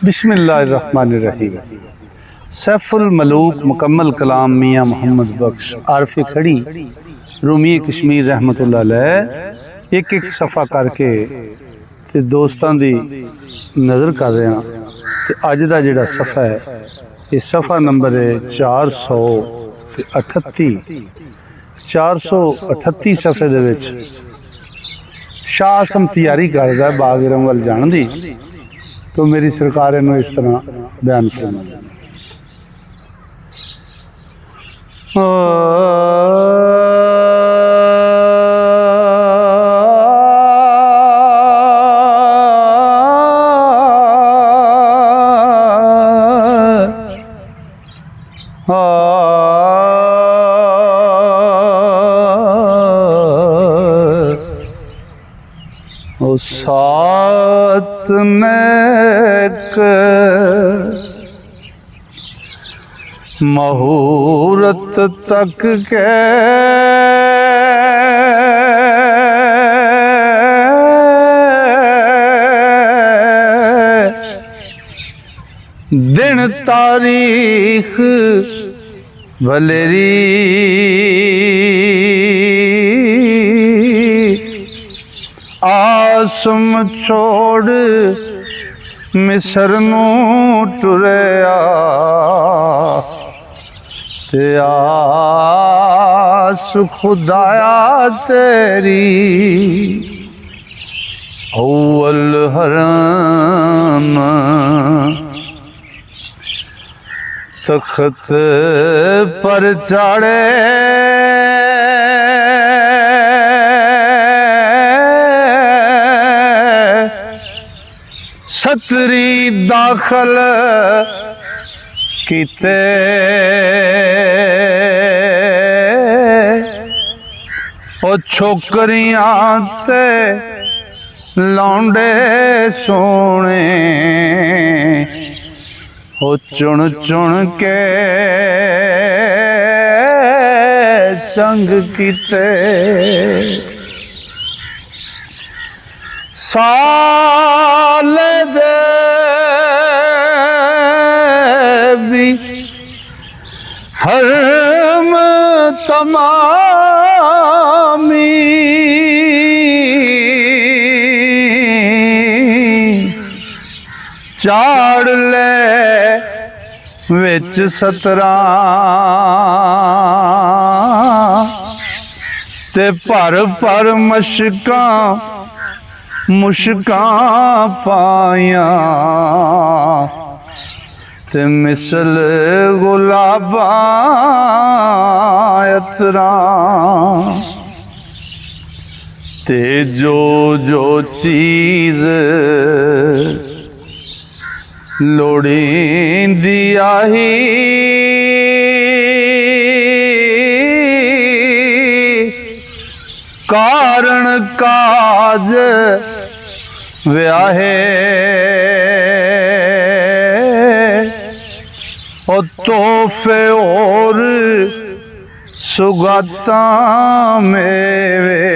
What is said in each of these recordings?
बिस्मिल्लाहिर्रहमानिर्रहीम। सैफुल मलूक मुकम्मल कलाम मियाँ मोहम्मद बख्श आरफ़ खड़ी रूमी कश्मीर रहमतुल्लाह अलैह एक एक सफ़ा करके ते दोस्तां दी नज़र कर रहे हैं। ते अज दा जिहड़ा सफ़ा है ये सफ़ा नंबर है 438। 438 सफ़े दे विच शाह आसम तैयारी करदा बाग इरम वल जाण दी। तो मेरी सरकार इन्हू इस तरह बयान फरमा साथ नेक महूरत तक के दिन तारीख वलेरी आसम छोड़ मिसर नू टुरया ते आस खुदाया तेरी अव्वल हरम तख्त पर चढ़े छतरी दाखल किते ओ छोकरियां ते लौंडे सोने ओ चुन चुन के संग किते साल दे भी हरम तमामी चाड़ ले विच 17 ते पर पर मशकां मुश्कां पाया ते मिसल गुलाबां अतरा ते जो जो चीज़ लोड़ींदी आई कारण काज व्याहे और तोहफे और सुगाता मेवे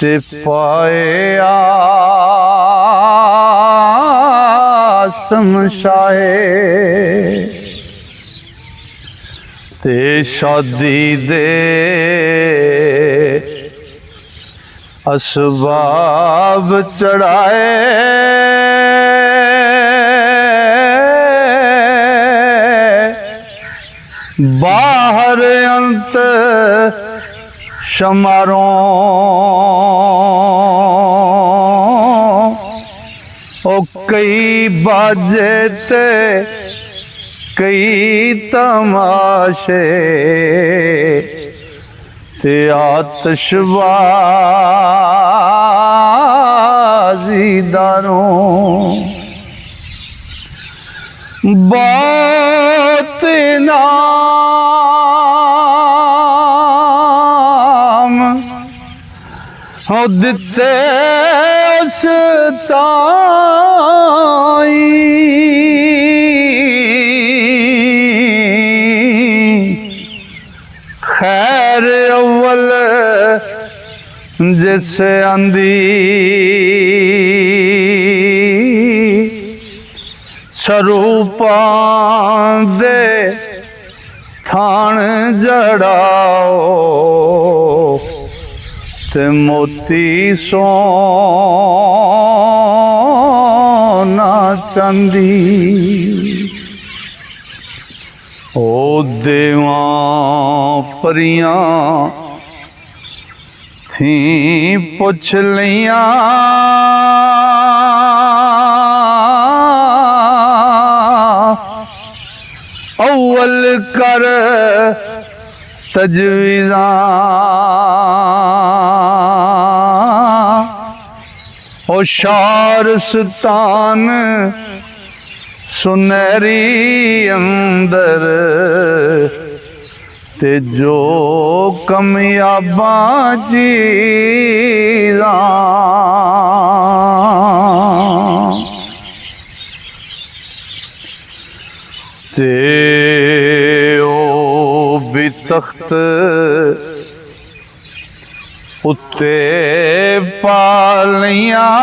ते पाए आसम शाहे ते शादी दे असबाब चढ़ाए बाहर अंत शमारों ओ कई बाजे ते कई तमाशे ते आतशबाजीदारों बात नाम हो दिते उस ताई खैर अव्वल जैसे आंधी ਸਰੂਪਾਂ ਦੇ ਥਾਣ ਜੜਾਓ ਤੇ ਮੋਤੀ ਸੋਨਾ ਚਾਂਦੀ। ਓ ਦੇਵਾਂ ਪਰੀਆਂ ਥੀ ਪੁੱਛ ਲਈਆਂ अव्वल कर तजवीज़ा शारस्तान सुनहरी अंदर ते जो कमयाबा चीज़ा ते ओ भी तख्त उत्ते पालियां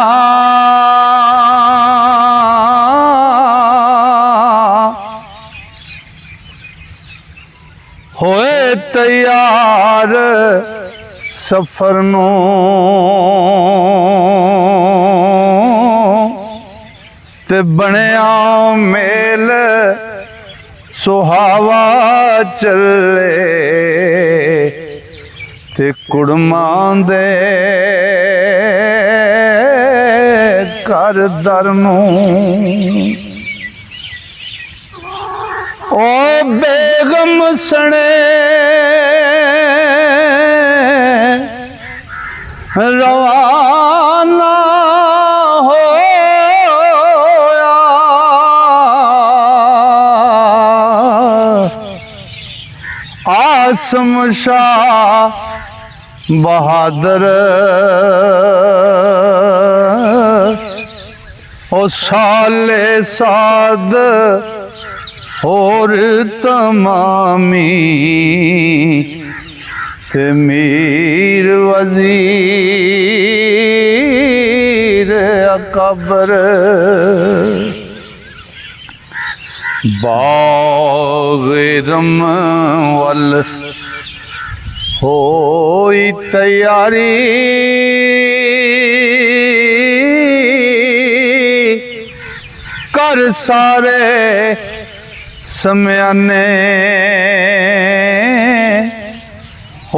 होए तैयार सफर नूं ते बनया मेल सुहावा चले ते कुड़मां दे घर दर नूं ओ बेगम सने रवाना आसम शाह बहादुर ओ साले साद और तमामी ते मीर वजीर अकबर बाग़रम वल होई तैयारी कर सारे समयाने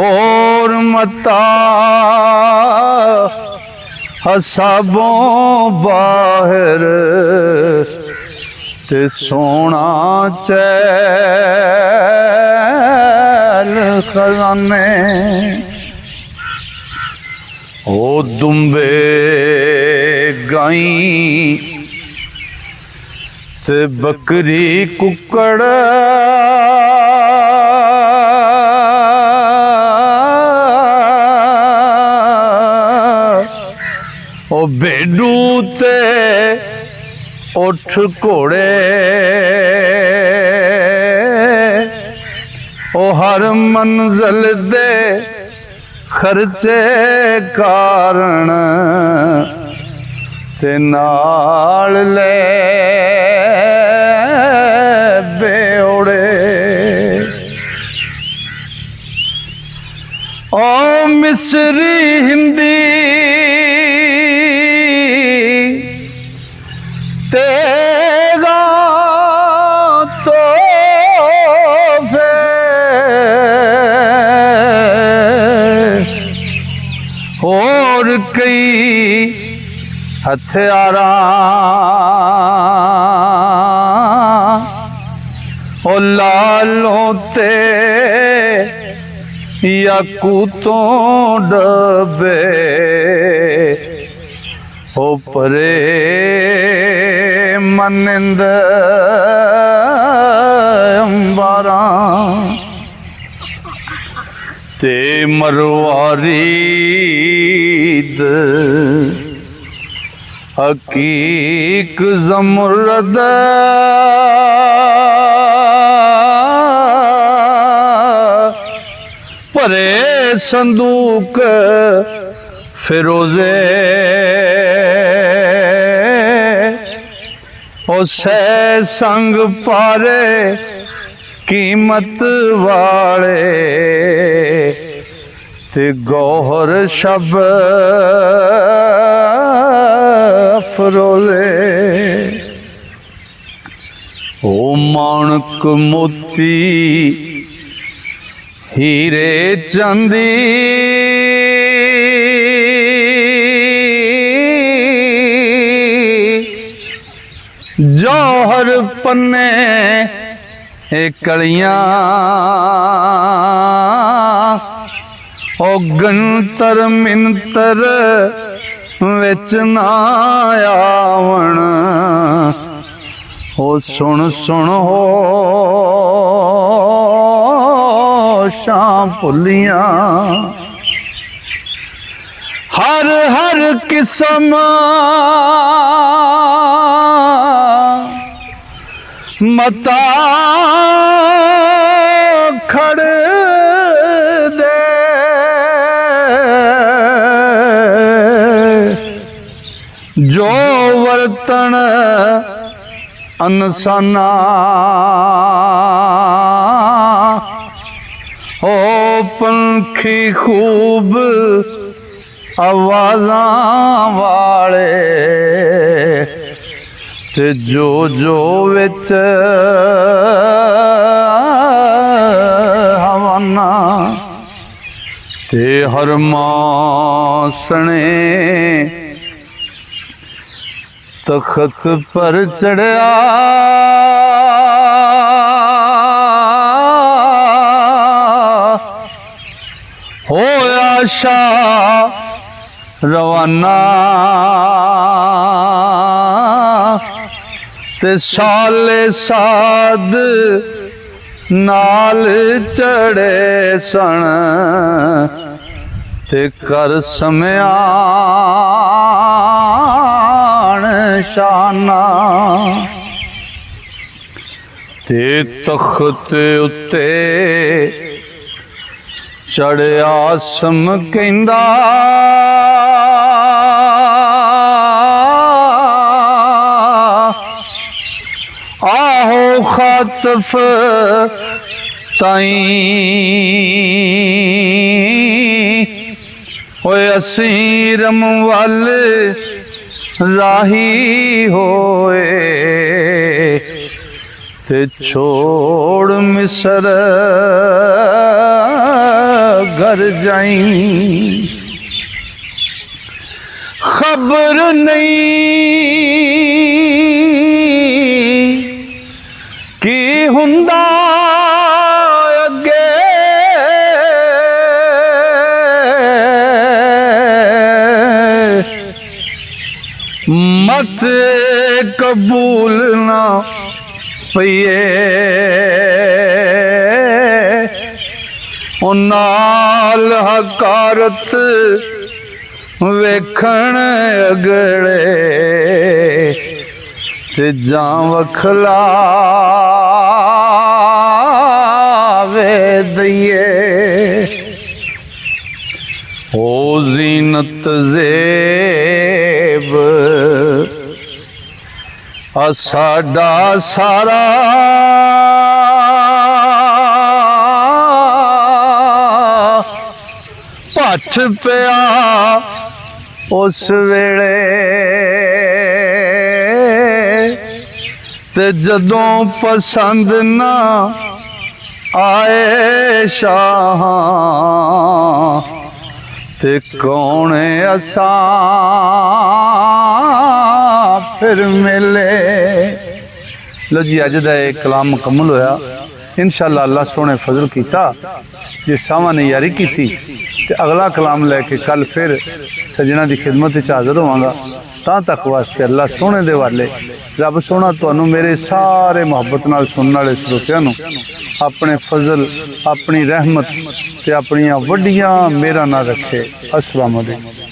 और मता हसाबों बाहर ते सोना चैल खजाने ओ दुम्बे गाई ते बकरी कुकड़ ओ भेडू ते उठ घोड़े ओ हर मंजिल दे खर्चे कारण ते नाल ले बेओड़े ओ मिस्री हिंदी तेरा तो और कई हथियारा ओ लालों ते याकूतों डबे ओ परे मनिंद अंबारा ते मरवारीद हकीक ज़मुरद परे संदूक फिरोजे ओ सह संग पारे कीमत वाले ते गौहर शब फरोले। ओ माणक मोती हीरे चांदी जौहर पन्ने कलियां ओ गंतर मिंतर विच ना आवन। ओ सुन सुन हो शाम भुलियां हर हर किस्म मता खड़ दे जो वर्तन अनसाना ओ पंखी खूब आवाज़ां वाले ते जो जो विच हवाना ते हर मासने तख्त पर चढ़िया होया शाह रवाना ते साले साद नाल चढ़े सन ते कर सम्यान शाना ते तख्त उत्ते चढ़िया सम कहंदा आहो खातफ ताई ओए असीरम वल राही होए ते छोड़ मिसर घर जाई। खबर नहीं कि हुंदा अगे मत कबूल ना पइए ओ नाल हकारत वेखण अगड़े ते जां वखलावे दइए। ओ जीनत ज़ेब साडा सारा भट्ठ पिया उस वेले ते जदों पसंद ना आए शाह ते कौन असां फिर मिले। लो जी अज दा कलाम मुकम्मल होया। इंशाअल्लाह अल्लाह सोने फजल किया जे सावा ने यारी की ते अगला कलाम लैके कल फिर सजना की खिदमत हाज़र होवांगा। तां तक वास्ते अल्लाह सोने दे वाले रब सोना तुहानू मेरे सारे मुहब्बत नाल सुनने वाले श्रोतियां नू अपने फजल अपनी रहमत ते अपनियां वड्डियां मेहरां नाल रखे। अस्सलाम वालेकुम।